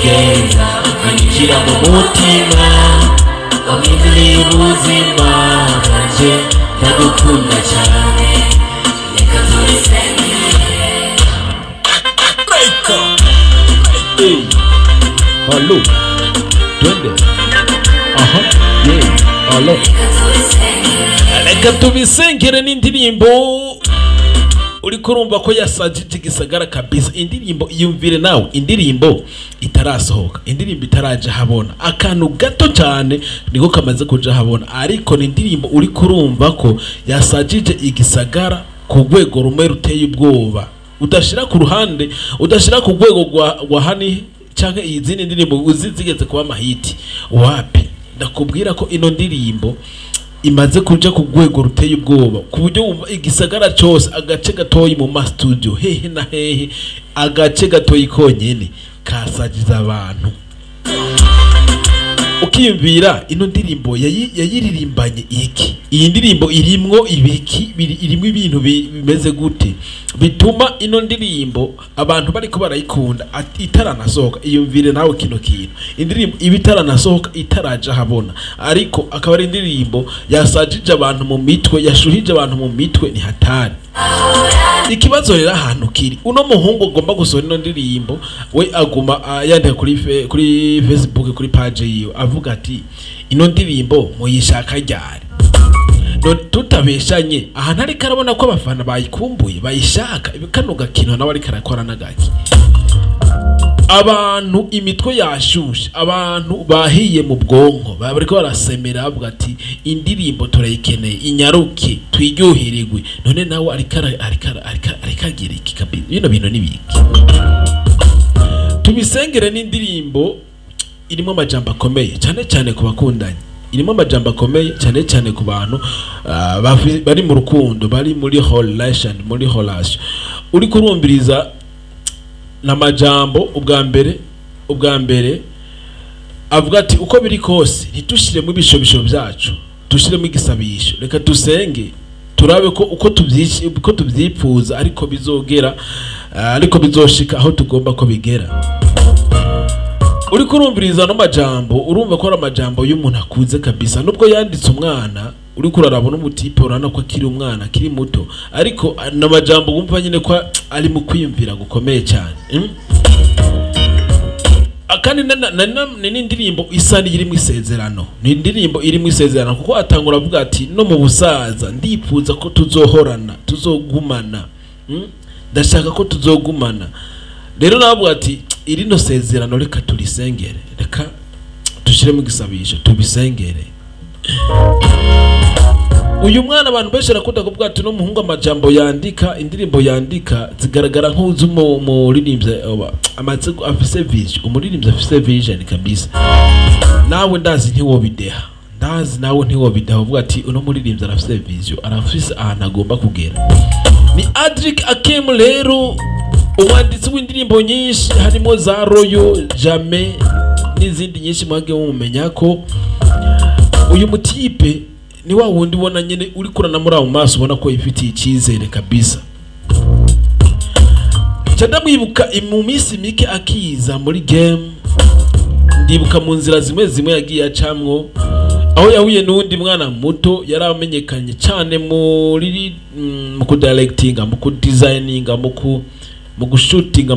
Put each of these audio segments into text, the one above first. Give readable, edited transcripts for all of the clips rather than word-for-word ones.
kugeza ukanyikira mu mutima wamindiriye ubuzima bwanje ndagukunda cyane reka turisengere. Hey, hello, twende, yeah, hello. Reka tubisengere n'indirimbo uriko urumva ko yasajije Gisagara kabisa. Indirimbo iyumvire nawe, indirimbo itarasohoka, indirimbo itaraje habona, akantu gato cyane niko kamaze kuja habona, ariko ni indirimbo uriko urumva ko yasajije Igisagara ku rwego rumwe ruteye ubwoba, udashira ku ruhande, udashira ku rwego rwa hani cyangwa izindi ndirimbo uzizigeze kuba mahiti. Wapi, ndakubwira ko ino ndirimbo imaze kuja ku rwego ruteye ubwoba, ku buryo Igisagara cyose agace gatoyi mu ma studio hehe na hehe, agace gatoyi konyene kasagiza abantu. Ukiyumvira ino ndirimbo yayiririmbanye iki, iyi ndirimbo irimwo ibiki, irimwo ibintu bimeze gute bituma ino ndirimbo abantu bariko barayikunda itaranasohoka. Iyumvire nawe kino kintu, indirimbo ibitaranasohoka itaraja habona, ariko akaba ari indirimbo yasajije abantu mu mitwe, yashuhije abantu mu mitwe, ni hatari. Ikibazo rero ahantu kiri, uno muhungu agomba gusohora ino ndirimbo, we aguma yandika kuri Facebook, kuri page yiyo, avuga ati ino ndirimbo muyishaka ryari. None tutabeshanye, ahantu ariko arabona ko abafana bayikumbuye bayishaka, kano gakino nawe ariko arakora nagaki. Abantu imitwe yashushe, abantu bahiye mu bwonko, bariko barasemera bavuga ati indirimbo turayikeneye, inyaruke twiryohererwe. None nawe ariko agira iki kabisa, bino bintu nibiki. Tubisengere n'indirimbo irimo amajambo akomeye cyane cyane ku bakundanye, irimo amajambo akomeye cyane cyane ku bantu bari mu rukundo, bari muri relation, uri kurumviriza na majambo. Ubwa mbere avuga ati uko biri kose ntitushiremo ibishobisho byacu, dushiremo igisabisho, reka dusenge turabe ko uko tubyipfuza ariko bizogera, ariko bizoshika aho tugomba ko bigera. Uri kurumviriza no majambo, urumva ko ari amajambo y'umuntu akuze kabisa, nubwo yanditse umwana, uri kurarabona umutipe urana ko akiri umwana, akiri muto, ariko na majambo wumva nyine ko ari mu kwiyumvira gukomeye cyane. Akandi ni indirimbo isa n'irimo isezerano, ni indirimbo irimo isezerano, kuko atangura avuga ati no mu busaza ndipfuza ko tuzohorana, tuzogumana, ndashaka ko tuzogumana. Rero navuga ati iri no sezerano reka turisengere, reka dushiremo igisabisho tubisengere. Uyu mwana abantu benshi rakunda kuvuga ati no muhungu amajambo yandika, indirimbo yandika zigaragara nk'uzu umuririmbyi amaze afise vision, umuririmbyi afise vision kabisa. Nawe ndazi ntiwobideha, nawe ntiwobideha, uvuga ati uno muririmbyi arafise vision, arafise ahantu agomba kugera. Ni Adric Akim rero, umwanditsi w'indirimbo nyinshi harimo za Royo, Jamais n'izindi nyinshi mwage mumenya ko uyu mutipe ni wa wundi ubona nyene uri kurana muri abo maso, ubona ko ifitiye icyizere kabisa. Cyandamwibuka mu minsi mike akiza muri game, ndibuka mu nzira zimwe yagiye acamwo, aho yahuye n'undi mwana muto yaramenyekanye cyane muri mu kudirectinga, mu kudesigninga, mu gushootinga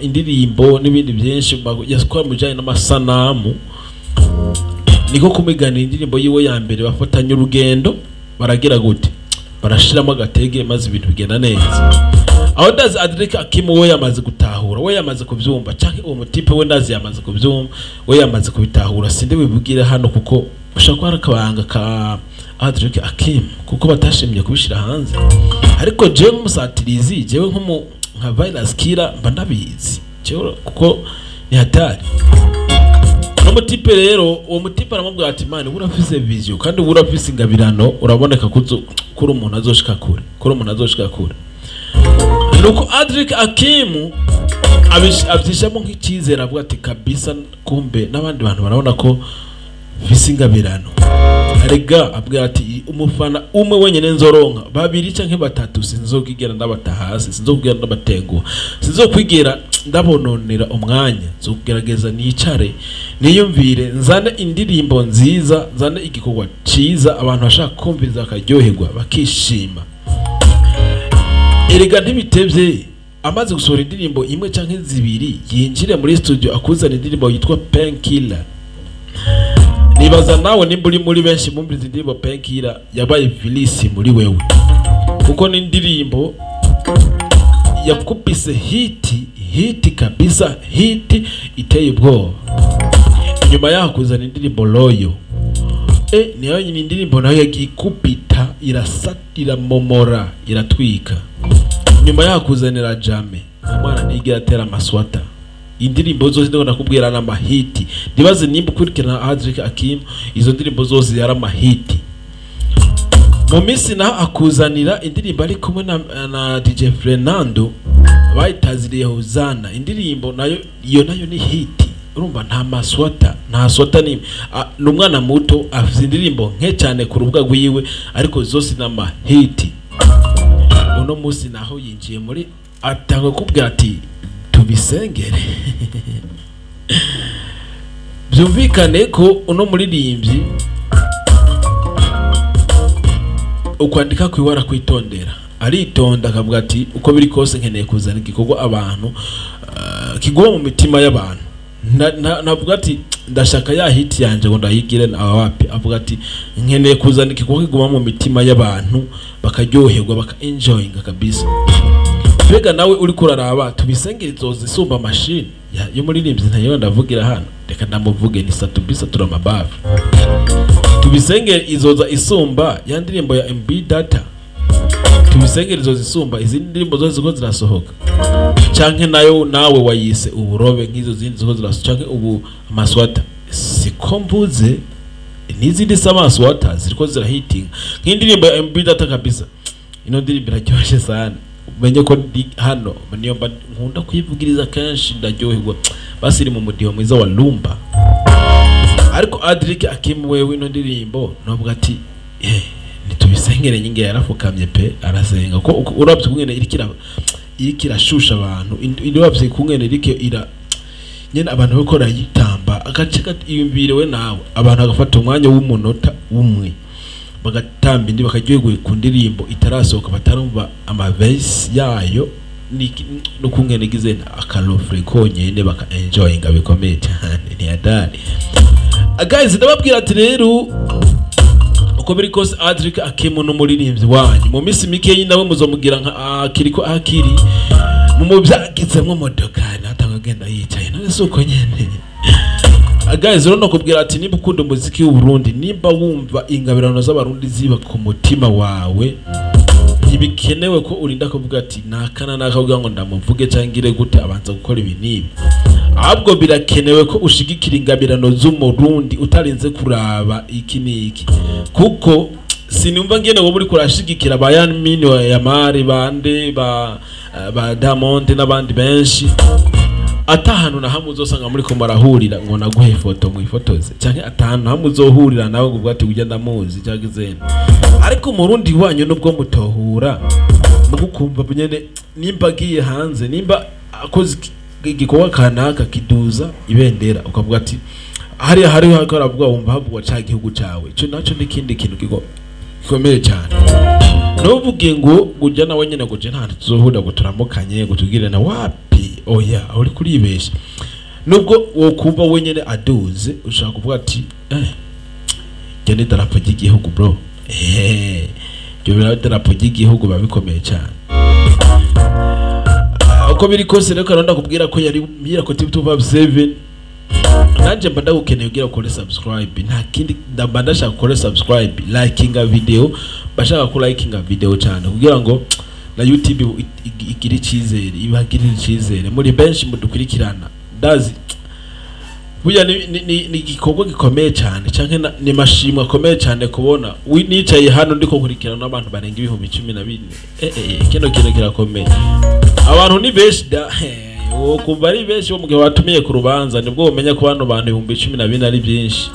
indirimbo n'ibindi byinshi yakora mu bijyanye n'amasanamu. Niko kumigana indirimbo yiwe ya mbere bafatanye urugendo, baragira gute, barashiramo agatege maze ibintu bigenda neza. Aho ndazi Adric Akim we yamaze gutahura, we yamaze kubyumva, cyangwa uwo mutipe we ndazi yamaze kubyumva, we yamaze kubitahura. Sinde wibwire hano kuko ushaka ko akabanga ka Adric Akim kuko batashimye kubishira hanze, ariko je nk'umusatirizi, jewe nka Virus Killer mba ndabizi kuko ni hatari. Umutipe rero, uwo mutipe aramubwira ati mani urafise vision kandi urafise ingabirano, uraboneka kuri umuntu azoshika kure, nuko Adric Akim abyishamo nk'icyizere, avuga ati kabisa kumbe n'abandi bantu barabona ko visi ingabirano. Arega abwira ati umufana umwe wenyene nzoronka, babiri canke batatu sinzokigera ndabata hasi, sinzokigera ndabatenguha, sinzokwigera ndabononera umwanya zo kugerageza nicare niyumvire nzane indirimbo nziza, nzane igikorwa ciza abantu bashaka kumviriza akaryoherwa bakishima. Erega ntibitevye amaze gusohora indirimbo imwe canke zibiri yinjire muri studio akuzana indirimbo yitwa Painkiller. Nibaza nawe nimba uri muri benshi bumviriza indirimbo Painkiller yabaye vilisi muri wewe, kuko ni indirimbo yakupise hiti kabisa, hiti iteye ubwoba. Nyuma yaho kuzana indirimbo Loyo, niyo nyine indirimbo nayo yagikupita irasatira momora iratwika. Nyuma yaho kuzanira Jame, umwana ntigira atera amaswata. Indirimbo zose ndiko nakubwira na mahiti, ndibaze nimba ukurikirana Adric Akim, izo ndirimbo zose yari amahiti. Mu minsi naho akuzanira indirimbo ari kumwe na DJ Fernando bayitaziriye Hozana. Indirimbo nayo nayo ni hiti, urumva nta maswata, nta swata ni umwana muto afite indirimbo nke cyane ku rubuga rwiwe, ariko zose na mahiti. Uno munsi naho yinjiye muri atanga kubwira ati tubisengere. Byumvikane ko uno muririmbyi ukwandika kwiwara kwitondera, aritonda akavuga ati uko biri kose nkeneye kuzana igikorwa abantu kigwa mu mitima y'abantu. Navuga ati ndashaka ya hit yanje ngo ndayigire na wapi, avuga ati nkeneye kuzana igikorwa kigwa mu mitima y'abantu bakaryoherwa baka enjoying kabisa. Mbega nawe uri kuraraba tubisengere izoza isumba machine yo muririmbyi ntayo ndavugira hano, reka ndamuvuge ni Satubisa Turamabavu. Tubisengere izoza isumba ya ndirimbo ya MB Data, tubisengere izoza isumba izindi ndirimbo zose ziko zirasohoka, canke nayo nawe wayise uburobe nk'izo zindi ziko zirasohoka, canke ubu amaswata siko mvuze n'izindi samaswata ziriko zirahitinga nk'indirimbo ya MB Data kabisa. Ino ndirimbo iraryoshye sana, umenye ko hano niyo mba nkunda kuyivugiriza kenshi ndaryoherwa, basiri mu mudiho mwiza wa Lumba. Ariko Adric Akim wewe ino ndirimbo navuga ati nitubisengere nyinge yarafukamye pe arasenga ko urabye kungene irikirashusha abantu, urabye kungene ira nyene abantu bakora yitamba akaceka iyumvire we nawe abantu agafata umwanya w'umunota umwe bagatamba indi bakaryoherwa ku ndirimbo itarasohoka batarumva amaverse yayo no kungene gize akalofre konyene baka enjoyinga bikomeye cyane ni adani. Guys, ndababwira ati rero uko biri kose Adric Akim no muririmbyi wanyu mu minsi mike y'inawe muzomugira nka kiriko akiri mu mubyagizemwe modokana atangagenda yicaye none suko nyene. Guys, rero no kubwira ati nimba ukunda umuziki w'u Burundi, nimba wumva ingabirano z'abarundi ziba ku mutima wawe, ntibikenewe ko urinda kuvuga ati nakana nakavuga ngo ndamuvuge cyangire gute abanza gukora ibi nibi. Ahubwo birakenewe ko ushigikira ingabirano z'umurundi utarinze kuraba iki niki, kuko sinumva ngene wo muri kurashigikira Bayern Munich ya Mari bande ba Diamond n'abandi benshi atahanu na hamwe uzosanga muri ko marahurira ngo naguhe ifoto mu ifotoze, canke atahanu hamwe uzohurira nawe ngo bwati ugenda muzi cyagizene. Ariko umurundi wanyu nubwo mutohura mugukumva nyene nimba giye hanze, nimba akoze igikorwa kanaka kiduza ibendera ukavuga ati hariya hariho akaravuga wumva havugwa ca gihugu cawe, ico naco n'ikindi kintu gikomeye cyane. Novuge ngo gujya nawe nyene guje nta tuzohura guturamukanye gutugire na wapi, oya uri kuribesha. Nubwo wokumva wenyene aduze ushaka kuvuga ati gende darapo ry'igihugu bro, byo bira darapo ry'igihugu babikomeye cyane. Uko biri kose rero karonda kubwira ko yari Miracle TV 257 nanje mba ndagukeneye ugira ukore subscribe, nta kindi ndamba ndashaka ukore subscribe, likinga video, bashaka ko likinga video cyane kugira ngo na YouTube igire cyizere, ibagirire cyizere muri benshi mudukurikirana. Ndazi buya ni gikorwa gikomeye cyane, canke ni mashimwe akomeye cyane kubona nicaye hano ndiko kurikirana n'abantu barenga 1014. Kino kirakomeye, abantu ni benshi da kumva ari benshi bo mugihe watumiye ku rubanza nibwo umenya ko bano bantu 1014 ari byinshi.